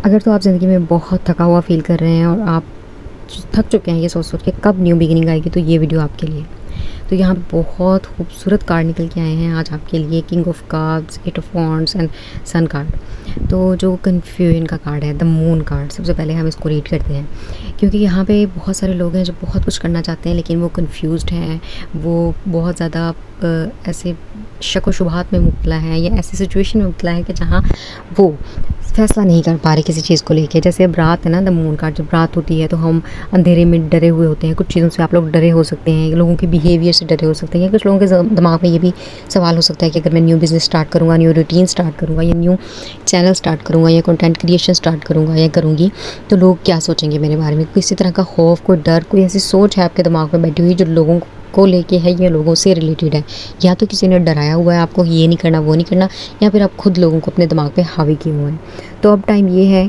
अगर तो आप ज़िंदगी में बहुत थका हुआ फ़ील कर रहे हैं और आप थक चुके हैं ये सोच-सोच के कब न्यू बिगिनिंग आएगी, तो ये वीडियो आपके लिए। तो यहाँ पे बहुत खूबसूरत कार्ड निकल के आए हैं आज आपके लिए, king of cups, eight of wands and sun card. तो जो कन्फ्यूजन का कार्ड है, द मून कार्ड, सबसे पहले हम इसको रीड करते हैं, क्योंकि यहाँ पे बहुत सारे लोग हैं जो बहुत कुछ करना चाहते हैं लेकिन वो कन्फ्यूज्ड हैं, वो बहुत ज़्यादा ऐसे शक व शुबहात में मुब्तला है या ऐसी सिचुएशन में मुब्तला है कि जहाँ वो फ़ैसला नहीं कर पा रहे किसी चीज़ को लेके। जैसे अब रात है ना, द मून कार्ड, जब रात होती है तो हम अंधेरे में डरे हुए होते हैं। कुछ चीज़ों से आप लोग डरे हो सकते हैं, लोगों के बिहेवियर से डरे हो सकते हैं, या कुछ लोगों के दिमाग में ये भी सवाल हो सकता है कि अगर मैं न्यू बिज़नेस स्टार्ट करूँगा, न्यू रूटीन स्टार्ट करूँगा या न्यू चैनल स्टार्ट करूँगा या कंटेंट क्रिएशन स्टार्ट करूँगा या करूँगी, तो लोग क्या सोचेंगे मेरे बारे में। किसी तरह का खौफ, कोई डर, कोई ऐसी सोच है आपके दिमाग में बैठी हुई जो लोगों को लेके है या लोगों से रिलेटेड है। या तो किसी ने डराया हुआ है आपको, ये नहीं करना, वो नहीं करना, या फिर आप खुद लोगों को अपने दिमाग पे हावी किए हुए हैं। तो अब टाइम ये है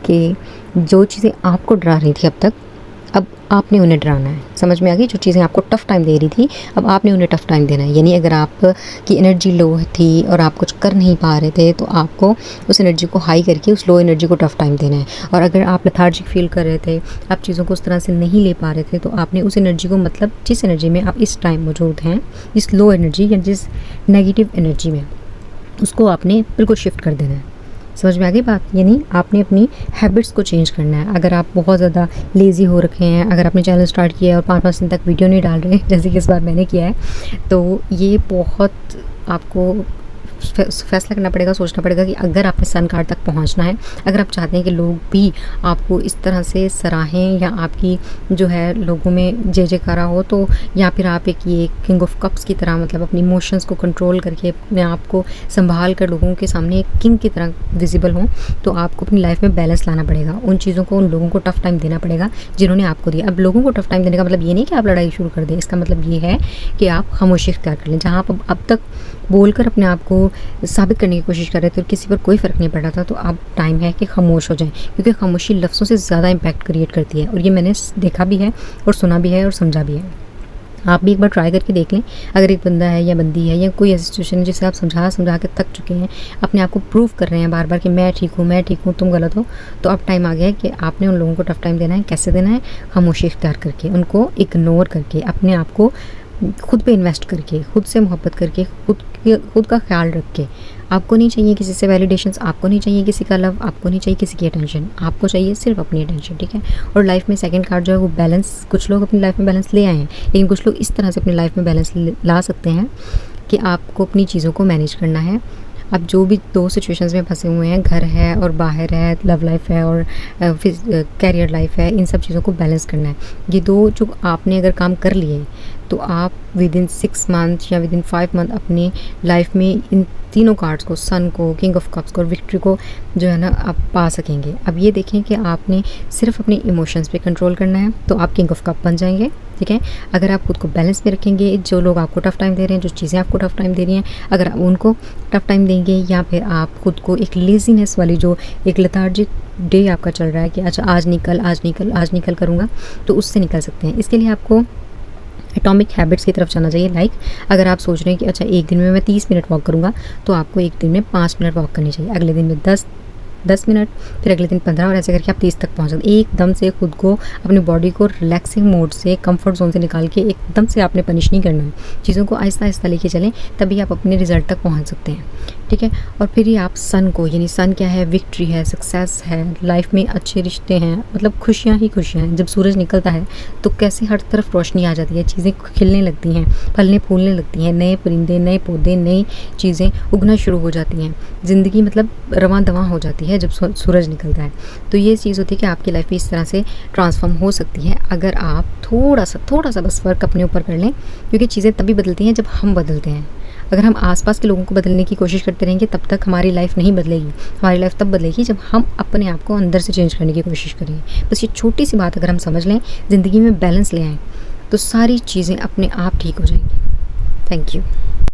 कि जो चीज़ें आपको डरा रही थी अब तक, अब आपने उन्हें डराना है। समझ में आ गई? जो चीज़ें आपको टफ़ टाइम दे रही थी, अब आपने उन्हें टफ़ टाइम देना है। यानी अगर आपकी एनर्जी लो थी और आप कुछ कर नहीं पा रहे थे, तो आपको उस एनर्जी को हाई करके उस लो एनर्जी को टफ़ टाइम देना है। और अगर आप लेथार्जिक फ़ील कर रहे थे, आप चीज़ों को उस तरह से नहीं ले पा रहे थे, तो आपने उस एनर्जी को, मतलब जिस एनर्जी में आप इस टाइम मौजूद हैं, जिस लो एनर्जी या जिस नेगेटिव एनर्जी में, उसको आपने बिल्कुल शिफ्ट कर देना है। समझ में आ गई बात? यानी आपने अपनी हैबिट्स को चेंज करना है। अगर आप बहुत ज़्यादा लेज़ी हो रखे हैं, अगर आपने चैनल स्टार्ट किया है और 5-5 दिन तक वीडियो नहीं डाल रहे जैसे कि इस बार मैंने किया है, तो ये बहुत आपको फैसला करना पड़ेगा, सोचना पड़ेगा कि अगर आपने सन कार्ड तक पहुंचना है, अगर आप चाहते हैं कि लोग भी आपको इस तरह से सराहें या आपकी जो है लोगों में जय जयकारा हो, तो या फिर आप एक ये किंग ऑफ कप्स की तरह, मतलब अपनी इमोशंस को कंट्रोल करके अपने आप को संभाल कर लोगों के सामने एक किंग की तरह विजिबल हों, तो आपको अपनी लाइफ में बैलेंस लाना पड़ेगा। उन चीज़ों को, उन लोगों को टफ़ टाइम देना पड़ेगा जिन्होंने आपको दिया। अब लोगों को टफ़ टाइम देने का मतलब ये नहीं कि आप लड़ाई शुरू कर दें, इसका मतलब ये है कि आप खामोशी इख्तियार कर लें। जहाँ आप अब तक बोलकर अपने आप को साबित करने की कोशिश कर रहे थे और किसी पर कोई फ़र्क नहीं पड़ रहा था, तो अब टाइम है कि खामोश हो जाएं, क्योंकि खामोशी लफ्ज़ों से ज़्यादा इम्पैक्ट क्रिएट करती है। और ये मैंने देखा भी है और सुना भी है और समझा भी है। आप भी एक बार ट्राई करके देख लें। अगर एक बंदा है या बंदी है या कोई ऐसी सिचुएशन है जिसे आप समझा के थक चुके हैं, अपने आप को प्रूव कर रहे हैं बार बार कि मैं ठीक हूँ, तुम गलत हो, तो अब टाइम आ गया है कि आपने उन लोगों को टफ़ टाइम देना है। कैसे देना है? खामोशी इख्तियार करके, उनको इग्नोर करके, अपने आप को खुद पे इन्वेस्ट करके, खुद से मोहब्बत करके, खुद का ख्याल रख के। आपको नहीं चाहिए किसी से वैलिडेशंस, आपको नहीं चाहिए किसी का लव, आपको नहीं चाहिए किसी की अटेंशन, आपको चाहिए सिर्फ अपनी अटेंशन, ठीक है? और लाइफ में सेकंड कार्ड जो है वो बैलेंस। कुछ लोग अपनी लाइफ में बैलेंस ले आए हैं, लेकिन कुछ लोग इस तरह से अपनी लाइफ में बैलेंस ला सकते हैं कि आपको अपनी चीज़ों को मैनेज करना है। अब जो भी 2 सिचुएशंस में फंसे हुए हैं, घर है और बाहर है, लव लाइफ है और कैरियर लाइफ है, इन सब चीज़ों को बैलेंस करना है। ये 2 जो आपने अगर काम कर लिए, तो आप विदिन 6 मंथ या विदिन 5 मंथ अपनी लाइफ में इन तीनों कार्ड्स को, सन को, किंग ऑफ कप्स को और विक्ट्री को जो है ना आप पा सकेंगे। अब ये देखें कि आपने सिर्फ अपने इमोशंस पे कंट्रोल करना है, तो आप किंग ऑफ कप बन जाएंगे, ठीक है? अगर आप खुद को बैलेंस में रखेंगे, जो लोग आपको टफ़ टाइम दे रहे हैं, जो चीज़ें आपको टफ़ टाइम दे रही हैं, अगर आप उनको टफ़ टाइम देंगे, या फिर आप खुद को एक लेज़ीनेस वाली, जो एक लेथार्जिक डे आपका चल रहा है कि अच्छा आज निकल करूँगा, तो उससे निकल सकते हैं। इसके लिए आपको एटॉमिक हैबिट्स की तरफ जाना चाहिए। लाइक अगर आप सोच रहे हैं कि अच्छा एक दिन में मैं 30 मिनट वॉक करूँगा, तो आपको एक दिन में 5 मिनट वॉक करनी चाहिए, अगले दिन में 10 मिनट, फिर अगले दिन 15, और ऐसे करके आप 30 तक पहुँच सकते हैं। एकदम से खुद को, अपनी बॉडी को रिलैक्सिंग मोड से, कंफर्ट जोन से निकाल के एकदम से आपने पनिश नहीं करना है। चीज़ों को आहिस्ता आहिस्ता लेके चलें, तभी आप अपने रिजल्ट तक पहुँच सकते हैं, ठीक है? और फिर ही आप सन को, यानी सन क्या है? विक्ट्री है, सक्सेस है, लाइफ में अच्छे रिश्ते हैं, मतलब खुशियाँ ही खुशियाँ हैं। जब सूरज निकलता है तो कैसे हर तरफ रोशनी आ जाती है, चीज़ें खिलने लगती हैं, फलने फूलने लगती हैं, नए परिंदे, नए पौधे, नई चीज़ें उगना शुरू हो जाती हैं। ज़िंदगी मतलब रवां दवां हो जाती है जब सूरज निकलता है। तो ये चीज़ होती है कि आपकी लाइफ भी इस तरह से ट्रांसफॉर्म हो सकती है, अगर आप थोड़ा सा बस फ़र्क अपने ऊपर कर लें, क्योंकि चीज़ें तभी बदलती हैं जब हम बदलते हैं। अगर हम आसपास के लोगों को बदलने की कोशिश करते रहेंगे, तब तक हमारी लाइफ नहीं बदलेगी। हमारी लाइफ तब बदलेगी जब हम अपने आप को अंदर से चेंज करने की कोशिश करेंगे। बस ये छोटी सी बात अगर हम समझ लें, ज़िंदगी में बैलेंस ले आएँ, तो सारी चीज़ें अपने आप ठीक हो जाएंगी। Thank you.